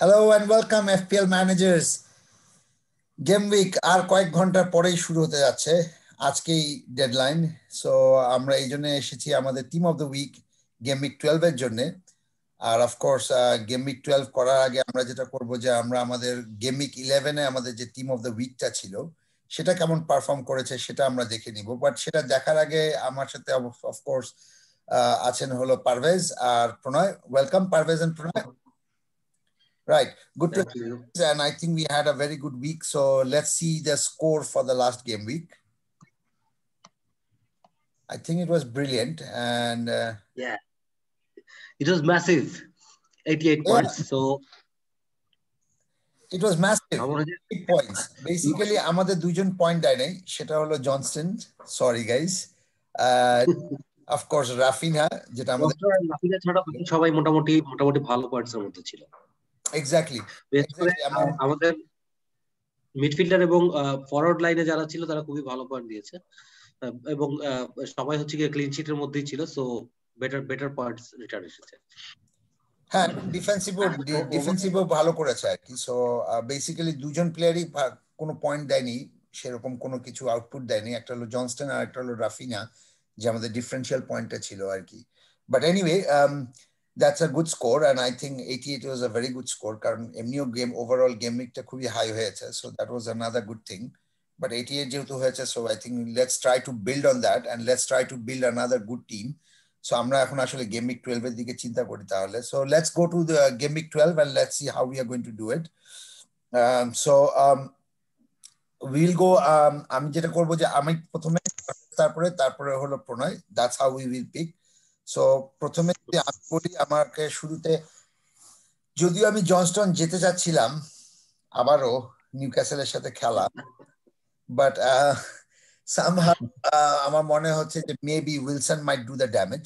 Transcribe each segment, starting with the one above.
Hello and welcome FPL managers. Game week আর কয়েক ঘন্টা পরেই শুরু হতে যাচ্ছে, আজকেই ডেডলাইন। সো আমরা এই জন্য এসেছি আমাদের team of the week game week 12 এর জন্য। আর অফকোর্স গেম উইক 12 করার আগে আমরা যেটা করব যে আমরা আমাদের গেম উইক 11 এ আমাদের যে টিম অফ দ্য উইকটা ছিল সেটা কেমন পারফর্ম করেছে সেটা আমরা দেখে নিব। বাট সেটা দেখার আগে আমার সাথে অফকোর্স আছেন হলো পারভেজ আর Pranoy. Welcome Parvez and Pranoy. Right. Good to Thank you. and I think we had a very good week. So let's see the score for the last game week. I think it was brilliant and Yeah, it was massive, 88 yeah, points. So it was massive. আমার মনে হয় 8 points. Basically, আমাদের দুইজন point দেয় নাই, সেটা হলো Johnson. Sorry guys. Of course, Raphinha যেটা আমাদের রাফিনা ছাড়া বাকি সবাই মোটামুটি ভালো পয়েন্টস এর মধ্যে ছিল। এক্স্যাক্টলি বিশেষ করে আমাদের মিডফিল্ডার এবং ফরওয়ার্ড লাইনে যারা ছিল তারা খুবই ভালো পয়েন্ট দিয়েছে এবং সবাই হচ্ছে গিয়ে ক্লিন শিটের মধ্যেই ছিল। সো বেটার পয়েন্টস রিটার্ন এসেছে। হ্যাঁ, ডিফেন্সিভও ভালো করেছে আর কি। সো বেসিক্যালি দুজন প্লেয়ারই কোনো পয়েন্ট দেয়নি, সেরকম কোনো কিছু আউটপুট দেয়নি। একটা হলো জনস্টন আর একটা হলো রাফিনা, যে আমাদের ডিফারেন্সিয়াল পয়েন্টটা ছিল আর কি। But anyway, that's a good score and I think 88 was a very good score, কারণ এমনিও ওভারঅল গেম উইকটা খুবই হাই হয়েছে। So that was another good thing. But 88 যেহেতু হয়েছে, so I think let's try to build on that and let's try to build another good team. So আমরা এখন আসলে game week 12 এর দিকে চিন্তা করি তাহলে। So let's go to the game week 12 and let's see how we are going to do it. So we'll go, আমি যেটা করব যে আমি প্রথমে, তারপরে হলো Pranoy. That's how we will pick. So প্রথমে যদি আমি বলি, আমাকে শুরুতে, যদিও আমি জনস্টন যেতে চাচ্ছিলাম আবারও নিউক্যাসলের সাথে খেলা, বাট somehow আমার মনে হচ্ছে যে maybe Wilson might do the damage.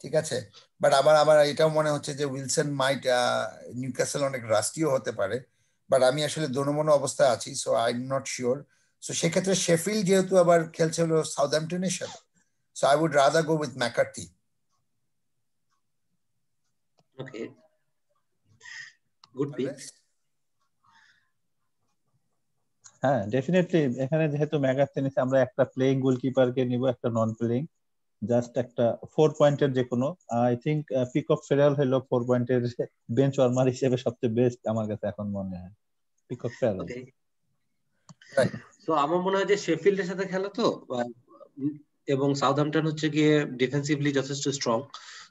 ঠিক আছে, বাট আবার এটাও মনে হচ্ছে যে উইলসন মাইট, নিউক্যাসল অনেক রাষ্ট্রীয় হতে পারে। বাট আমি আসলে দোনোমনো অবস্থায় আছি, so I am not sure. So সেক্ষেত্রে শেফিল্ড যেহেতু আবার খেলছে হলো সাউথহ্যাম্পটনের সাথে, so I would rather go with McCarthy. Okay, good pick. হ্যাঁ, ডেফিনেটলি এখানে যেহেতু ম্যাকার্থি নিচ্ছে, আমরা একটা প্লেইং গোলকিপারকে নিব, একটা নন প্লেইং, জাস্ট একটা 4 পয়েন্টের যে কোনো। I think peak of Feral হলো 4 পয়েন্টের বেঞ্চ ওয়ার্মার হিসেবে সবচেয়ে বেস্ট আমার কাছে এখন মনে হয় পিক অফ ফেরাল। তো আমার মনে হয় যে শেফিল্ডের সাথে খেলা তো, এবং সাউথহ্যাম্পটন হচ্ছে গিয়ে ডিফেন্সিভলি যথেষ্ট স্ট্রং।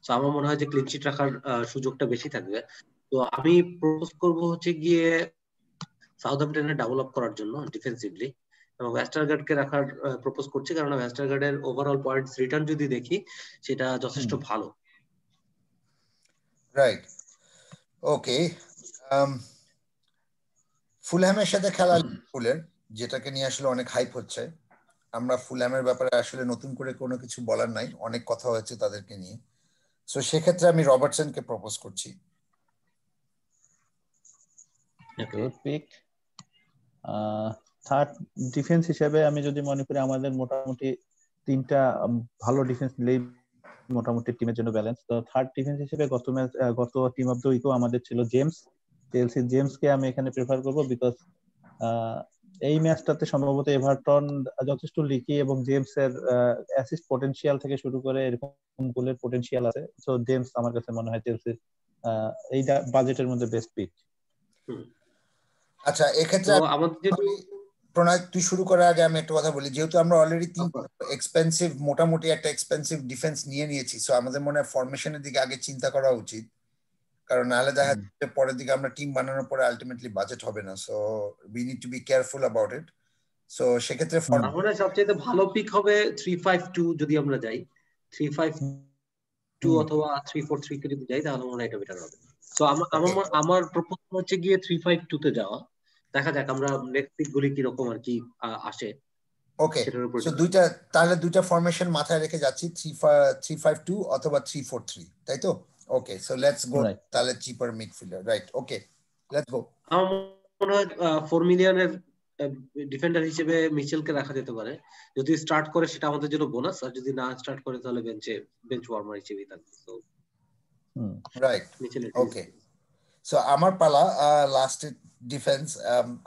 তো আমার মনে হয় যে ক্লিন শিট রাখার সুযোগটা বেশি থাকবে। তো আমি প্রপোজ করব হচ্ছে গিয়ে সাউথহ্যাম্পটনের ডেভেলপ করার জন্য ডিফেন্সিভলি, এবং ওয়েস্টারগার্ডকে রাখার প্রপোজ করছি, কারণ ওয়েস্টারগার্ডের ওভারঅল পয়েন্টস রিটার্ন যদি দেখি সেটা যথেষ্ট ভালো। রাইট, ওকে। ফুলহ্যামের সাথে খেলা, লিভারপুলের, যেটাকে নিয়ে আসলে অনেক হাইপ হচ্ছে। আমরা ফুলহ্যামের ব্যাপারে আসলে নতুন করে কোনো কিছু বলার নাই, অনেক কথা হয়েছে তাদেরকে নিয়ে। সো সেক্ষেত্রে আমি রবার্টসনকে প্রপোজ করছি। Good pick. থার্ড ডিফেন্স হিসেবে আমি যদি মনে করি, আমাদের মোটামুটি তিনটা ভালো ডিফেন্স নিলেই মোটামুটি টিমের জন্য ব্যালেন্স। তো থার্ড ডিফেন্স হিসেবে গত টিম অফ দ্য উইকও আমাদের ছিল জেমস। চেলসি জেমসকে আমি এখানে প্রেফার করব, বিকজ এই ম্যাচটাতে সম্ভবত এভারটন যথেষ্ট লিকি এবং জেমস এর অ্যাসিস্ট পটেনশিয়াল থেকে শুরু করে এরকম গোলের পটেনশিয়াল আছে। সো জেমস আমার কাছে মনে হয় চেলসির এই বাজেটের মধ্যে বেস্ট পিক। আচ্ছা, এক্ষেত্রে প্রণয় তুই শুরু করার আগে আমি একটা কথা বলি। যেহেতু আমরা অলরেডি মোটামুটি একটা এক্সপেন্সিভ ডিফেন্স নিয়ে নিয়েছি, সো আমাদের মনে হয় ফরমেশনের দিকে আগে চিন্তা করা উচিত, কারণ নাহলে দেখা যাচ্ছে পরের দিকে আমরা টিম বানানোর পরে আলটিমেটলি বাজেট হবে না। So we need to be careful about it. So সেক্ষেত্রে আমার সবচেয়ে ভালো পিক হবে 3-5-2 যদি আমরা যাই, 3-5-2 অথবা 3-4-3 কে যদি যাই তাহলে মনে হয় এটা বেটার হবে। সো আমার প্রপোজ হচ্ছে গিয়ে 3-5-2 তে যাওয়া। দেখা যাক আমরা নেক্সট পিক গুলি কি রকম আর কি আসে। ওকে, সো তাহলে দুইটা ফরমেশন মাথায় রেখে যাচ্ছি, 3-5-2 অথবা 3-4-3, তাই তো? Okay, so let's go. তাহলে cheaper midfielder, right? Okay, let's go. আমার মনে হয় 4 মিলিয়নের ডিফেন্ডার হিসেবে মিচেলকে রাখা যেতে পারে। যদি স্টার্ট করে সেটা আমাদের জন্য বোনাস, আর যদি না স্টার্ট করে তাহলে বেঞ্চ ওয়ার্মার হিসেবেই থাকবে। সো রাইট, ওকে। সো আমার পালা লাস্ট ডিফেন্স।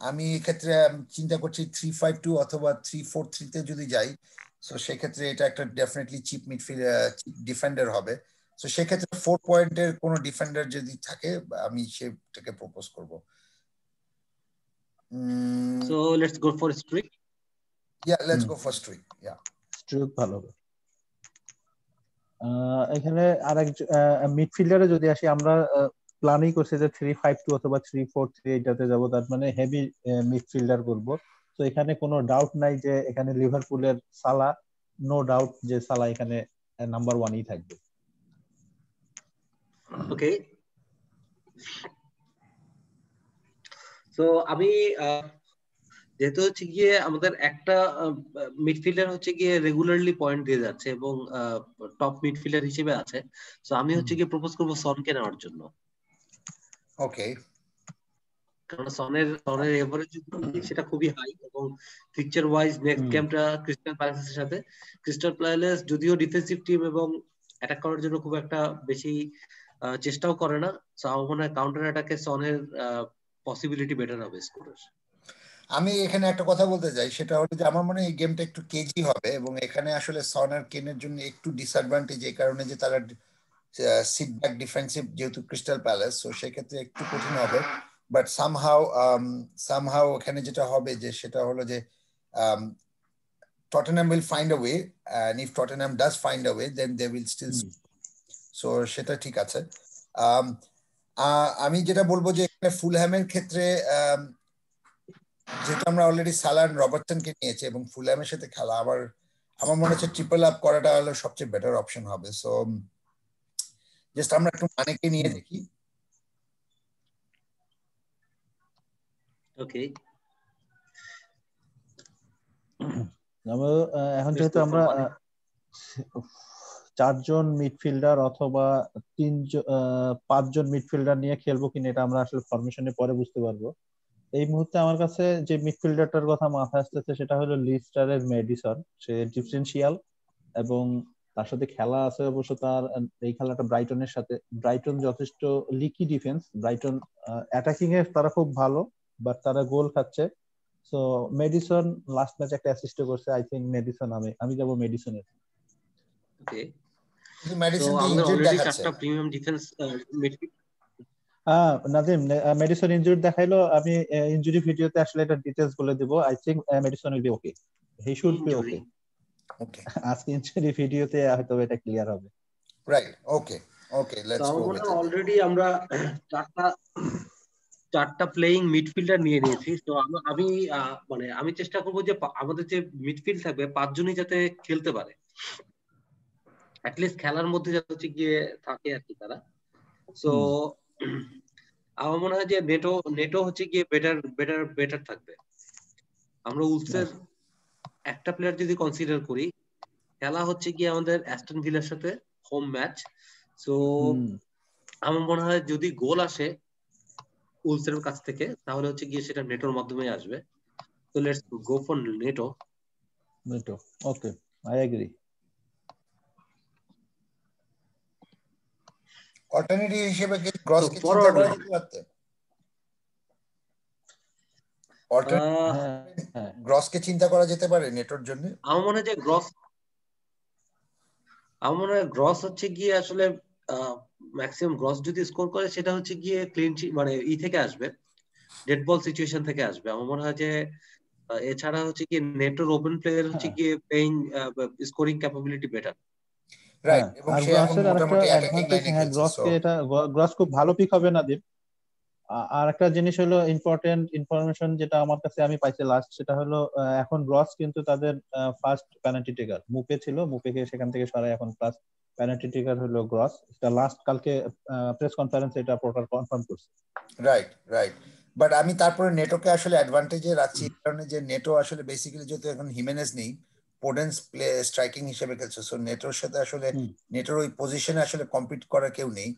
আমি এক্ষেত্রে চিন্তা করছি 3-5-2 অথবা 3-4-3 তে যদি যাই, সো সেক্ষেত্রে এটা একটা ডেফিনেটলি চিপ মিডফিল্ড ডিফেন্ডার হবে। সো সেক্ষেত্রে 4 পয়েন্টের কোনো ডিফেন্ডার যদি থাকে আমি সেটাকে প্রপোজ করব। So let's go for Struijk. Yeah, let's go for Struijk. Yeah. Struijk ভালো হবে। এখানে আরেক মিডফিল্ডারে যদি আসি, আমরা প্ল্যানই করছি যে 3-5-2 অথবা 3-4-3 এটাতে যাব, তার মানে হেভি মিডফিল্ডার করব। তো এখানে কোনো ডাউট নাই যে এখানে লিভারপুলের সালা, নো ডাউট যে সালা এখানে নাম্বার 1ই থাকবে। ওকে, তো আমি যেহেতু হচ্ছে গিয়ে আমাদের একটা মিডফিল্ডার হচ্ছে গিয়ে রেগুলারলি পয়েন্ট দিয়ে যাচ্ছে এবং টপ মিডফিল্ডার হিসেবে আছে, তো আমি হচ্ছে গিয়ে প্রপোজ করবো সনকে নেওয়ার জন্য। ওকে, কারণ সনের এভারেজ সেটা খুবই হাই এবং ফিকচার ওয়াইজ নেক্সট গেমটা ক্রিস্টাল প্যালেসের সাথে। ক্রিস্টাল প্যালেস যদিও ডিফেন্সিভ টিম এবং অ্যাটাক করার জন্য খুব একটা বেশি চেষ্টাও করে না, সো আমার মনে হয় কাউন্টার অ্যাটাকে সনের পসিবিলিটি বেটার হবে স্কোরের। আমি এখানে একটা কথা বলতে চাই, সেটা হলো যে আমার মনে হয় এই গেমটা একটু কেজি হবে এবং এখানে আসলে সন আর কেনের জন্য একটু ডিসঅ্যাডভান্টেজ এই কারণে যে তারা সিট ব্যাক ডিফেন্সিভ যেহেতু ক্রিস্টাল প্যালেস, তো সেক্ষেত্রে একটু কঠিন হবে। বাট সামহাউ এখানে যেটা হবে যে সেটা হলো যে Tottenham will find a way, and if Tottenham does find a way, then they will still so সেটা ঠিক আছে। আমি যেটা বলবো যে এখানে ফুলহ্যামের ক্ষেত্রে যেহেতু আমরা অলরেডি সালা রবার্টসনকে নিয়েছি এবং ফুলহ্যামের সাথে খেলা, আমার মনে হচ্ছে ট্রিপল আপ করাটা হলো সবচেয়ে বেটার অপশন হবে। সো জাস্ট আমরা একটু মানেকে নিয়ে দেখি। ওকে, এখন যেহেতু আমরা 4 জন মিডফিল্ডার অথবা 5 জন মিডফিল্ডার নিয়ে খেলবো কিনা এটা আমরা আসলে ফরমেশনে পরে বুঝতে পারবো। এই মুহূর্তে আমার কাছে যে মিডফিল্ডারটার কথা মাথায় আসতেছে সেটা হলো লিস্টারের মেডিসন। সে ডিফারেন্সিয়াল এবং তার সাথে খেলা আছে অবশ্য তার এই খেলাটা ব্রাইটনের সাথে। ব্রাইটন যথেষ্ট লিকি ডিফেন্স, ব্রাইটন অ্যাটাকিং এ তারা খুব ভালো, বাট তারা গোল খাচ্ছে। সো মেডিসন লাস্ট ম্যাচ একটা অ্যাসিস্ট করছে, আই থিংক মেডিসন, আমি যাব মেডিসনের। ওকে, মেডিসন তো আমাদের ইনজুরি অলরেডি দেখাচ্ছে। 4টা premium defence midfield. Nazim, Maddison injury দেখাইলো, আমি ইনজুরি ভিডিওতে আসলে এটা ডিটেইলস বলে দেব। I think Maddison will be okay, he should be okay. Okay, আজকে ইনজুরি ভিডিওতে হয়তো এটা ক্লিয়ার হবে। Right, okay okay, let's go with it. Already আমরা চারটা প্লেইং মিডফিল্ডার নিয়ে নিয়েছি। তো আমি মানে আমি চেষ্টা করবো যে আমাদের যে মিডফিল্ড থাকবে 5 জনই যাতে খেলতে পারে, অ্যাটলিস্ট খেলার মধ্যে যাতে হচ্ছে গিয়ে থাকে আর কি তারা। সো আমার মনে হয় যে নেটো হচ্ছে গিয়ে বেটার থাকবে। আমরা উলসের একটা প্লেয়ার যদি কনসিডার করি, খেলা হচ্ছে গিয়ে আমাদের অ্যাস্টন ভিলার সাথে হোম ম্যাচ। সো আমার মনে হয় যদি গোল আসে উলসের কাছ থেকে তাহলে হচ্ছে গিয়ে সেটা নেটোর মাধ্যমে আসবে। তো let's go for Neto. Okay, I agree. Alternative হিসেবে কি গ্রসকে চিন্তা ফরওয়ার্ড করা যেতে পারতে? গ্রসকে চিন্তা করা যেতে পারে নেটোর জন্য? আমার মনে হয় যে গ্রস হচ্ছে গিয়ে আসলে ম্যাক্সিমাম গ্রস যদি স্কোর করে সেটা হচ্ছে গিয়ে ক্লিন মানে থেকে আসবে, ডেড বল সিচুয়েশন থেকে আসবে। আমার মনে হয় যে এছাড়া হচ্ছে গিয়ে নেটোর ওপেন প্লেয়ার হচ্ছে গিয়ে playing scoring capability better. Right, এবং সে এখন মোটামুটি অ্যাটাকিং লাইনে খেলছে। সো গ্রস খুব ভালো পিক হবে নাদিম। আর একটা জিনিস হলো ইম্পর্টেন্ট ইনফরমেশন যেটা আমার কাছে আমি পাইছি লাস্ট, সেটা হলো এখন গ্রস কিন্তু তাদের ফার্স্ট পেনাল্টি টেকার। মুপে ছিল, মুপেকে সেখান থেকে সরাই এখন ফার্স্ট পেনাল্টি টেকার হলো গ্রস। এটা লাস্ট কালকে প্রেস কনফারেন্সে এটা পোর্টাল কনফার্ম করছে। রাইট, বাট আমি তারপরে নেটোকে আসলে অ্যাডভান্টেজে রাখছি কারণে যে নেটো আসলে বেসিক্যালি যেহেতু এখন হিমেনেস নেই, পোডেন্স প্লে স্ট্রাইকিং হিসেবে খেলছে। সো নেটোর সাথে আসলে নেটোর ওই পজিশনে আসলে কম্পিট করার কেউ নেই,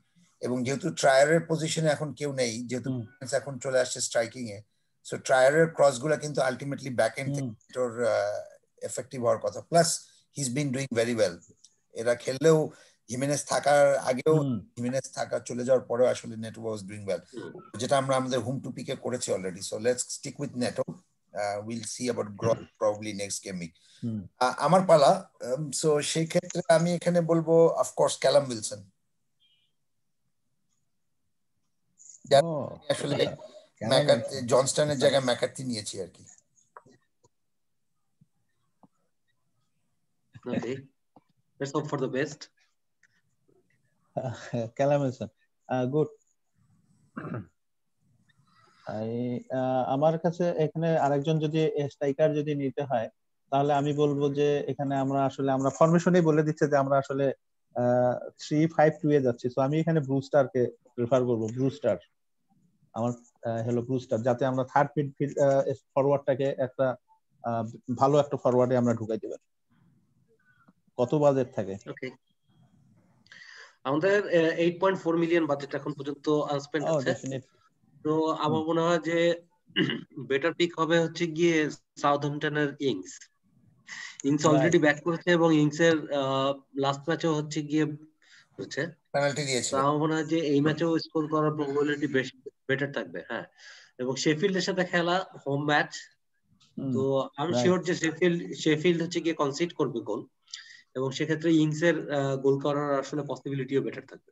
এবং যেহেতু ট্রায়ারের পজিশনে এখন কেউ নেই, যেহেতু এখন চলে আসছে স্ট্রাইকিং এ, সো ট্রায়ারের ক্রস গুলা কিন্তু আলটিমেটলি ব্যাক এন্ড থেকে নেটোর এফেক্টিভ হওয়ার কথা। Plus he is been doing very well. এরা খেললেও হিমেনেস থাকার আগেও, হিমেনেস থাকা চলে যাওয়ার পরেও আসলে নেটো ওয়াজ ডুইং ওয়েল, যেটা আমরা আমাদের হোম টু পিকে করেছি already. So let's stick with Neto, will see about growth probably next game week. আমার পালা। সো সেই ক্ষেত্রে আমি এখানে বলবো অফকোর্স ক্যালাম উইলসন, আসলে ম্যাকার্থি, জনস্টনের জায়গায় ম্যাকার্থি নিয়েছি আর কি। Okay, let's hope for the best. Callum Wilson, good. আমার কাছে এখানে আরেকজন যদি স্ট্রাইকার যদি নিতে হয়, তাহলে আমি বলবো যে এখানে আমরা ফরমেশনেই বলে দিচ্ছে যে আমরা আসলে 3-5-2 এ যাচ্ছি। তো আমি এখানে ব্রুস্টারকে প্রেফার করবো, ব্রুস্টার। আমার হলো ব্রুস্টার, যাতে আমরা থার্ড মিডফিল্ড ফরওয়ার্ডটাকে একটা ভালো একটা ফরওয়ার্ডে আমরা ঢুকাই দেব। কত বাজেট থাকে? ওকে, আমাদের 8.4 মিলিয়ন বাজেট এখন পর্যন্ত আনস্পেন্ড আছে। তো আমার মনে হয় যে বেটার পিক হবে হচ্ছে গিয়ে সাউথহ্যাম্পটনের ইংস অলরেডি ব্যাক করেছে এবং ইংস এর লাস্ট ম্যাচও হচ্ছে গিয়ে হচ্ছে পেনাল্টি দিয়েছিল। আমার মনে হয় যে এই ম্যাচেও স্কোর করার প্রবাবিলিটি বেশি বেটার থাকবে। হ্যাঁ, এবং শেফিল্ডের সাথে খেলা হোম ম্যাচ, তো আমি শিওর যে শেফিল্ড হচ্ছে গিয়ে কনসিড করবে গোল, এবং সেক্ষেত্রে ইংস এর গোল করার আসলে পসিবিলিটিও বেটার থাকবে।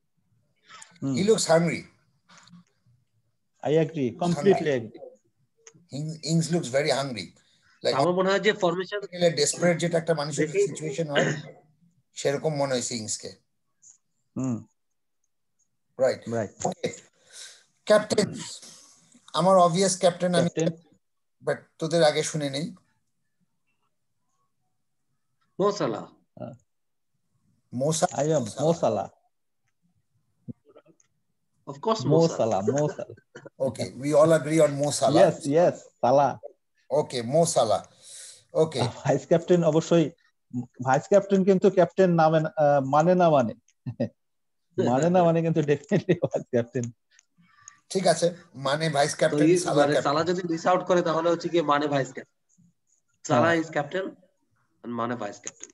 He looks hungry. I agree, completely agree. Ings looks very hungry. Like আমার মনে হয় যে ফরমেশন ডেসপারেট যেটা একটা মানুষের সিচুয়েশন হয়, সেরকম মনে হয় ইংস কে। Right right. Okay, captain. আমার অবভিয়াস ক্যাপ্টেন আমি, বাট তোদের আগে শুনে নেই। Mo Salah. I am Mo Salah. Of course, Mo Salah. Mo Salah. Okay, we all agree on Mo Salah. Yes, Salah. Okay, Mo Salah. Okay. Vice captain অবশ্যই, vice captain কিন্তু captain নামে মানে কিন্তু definitely vice captain. ঠিক আছে, মানে vice captain সালাহ যদি miss out করে তাহলে হচ্ছে কি মানে vice captain, Salah is captain and মানে vice captain.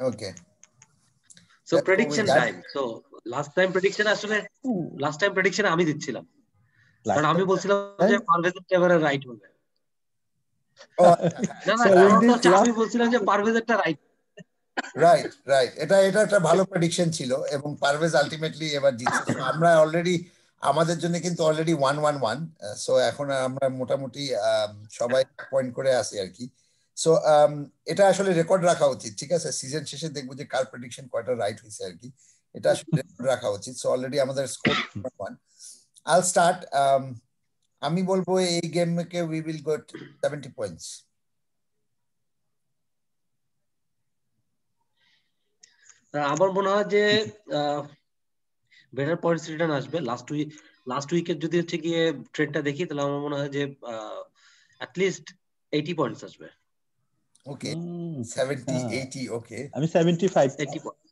Okay, so prediction time. So last time prediction আমি দিচ্ছিলাম, কারণ আমি বলছিলাম যে পারভেজের এবারে রাইট হবে। আমি বলছিলাম যে পারভেজেরটা রাইট। এটা একটা ভালো প্রেডিকশন ছিল, এবং পারভেজ আলটিমেটলি এবার জিতছে। আমরা অলরেডি, আমাদের জন্য কিন্তু অলরেডি 1-1-1। সো এখন আমরা মোটামুটি সবাই পয়েন্ট করে আসি আর কি। সো এটা আসলে রেকর্ড রাখা উচিত, ঠিক আছে? সিজন শেষে দেখবো যে কার প্রেডিকশন কয়টা রাইট হয়েছে আর কি, এটা আসলে রেকর্ড রাখা উচিত। সো অলরেডি আমাদের স্কোর 1-1। I'll start. আমি বলবো এই গেমকে we will get 70 points. আমার মনে হয় যে বেটার পয়েন্টস রিটার্ন আসবে। লাস্ট উইকের যদি হচ্ছে গিয়ে ট্রেডটা দেখি, তাহলে আমার মনে হয় যে at least 80 পয়েন্টস আসবে। ওকে, 70-80। ওকে, আমি 75। 80 পয়েন্টস।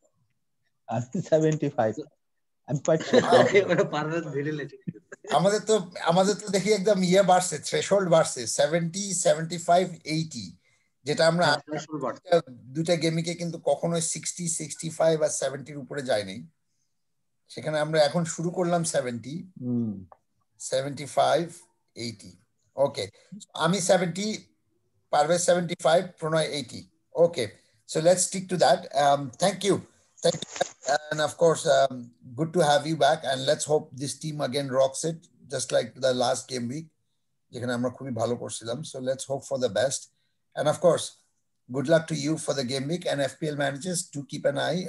আমি 75। আমি কোয়াইট শিওর। আমাদের তো দেখি একদম ইয়ে বাড়ছে, থ্রেশহোল্ড বাড়ছে, 70, 75, 80, যেটা আমরা দুইটা গেমিকে কিন্তু কখনোই 60, 65 আর 70 এর উপরে যায়নি। সেখানে আমরা এখন শুরু করলাম 70, 75, 80। ওকে, আমি 70, পারভেজ 75, প্রণয় 80। ওকে, so let's stick to that. Thank you, and of course good to have you back, and let's hope this team again rocks it just like the last game week, যেখানে আমরা খুবই ভালো করছিলাম। So let's hope for the best, and of course good luck to you for the game week. And FPL managers, do keep an eye.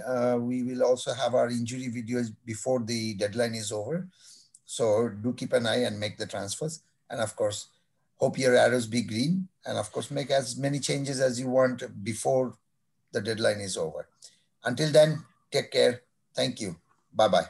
We will also have our injury videos before the deadline is over, so do keep an eye and make the transfers. And of course, hope your arrows be green, and of course make as many changes as you want before the deadline is over. Until then, take care. Thank you. Bye-bye.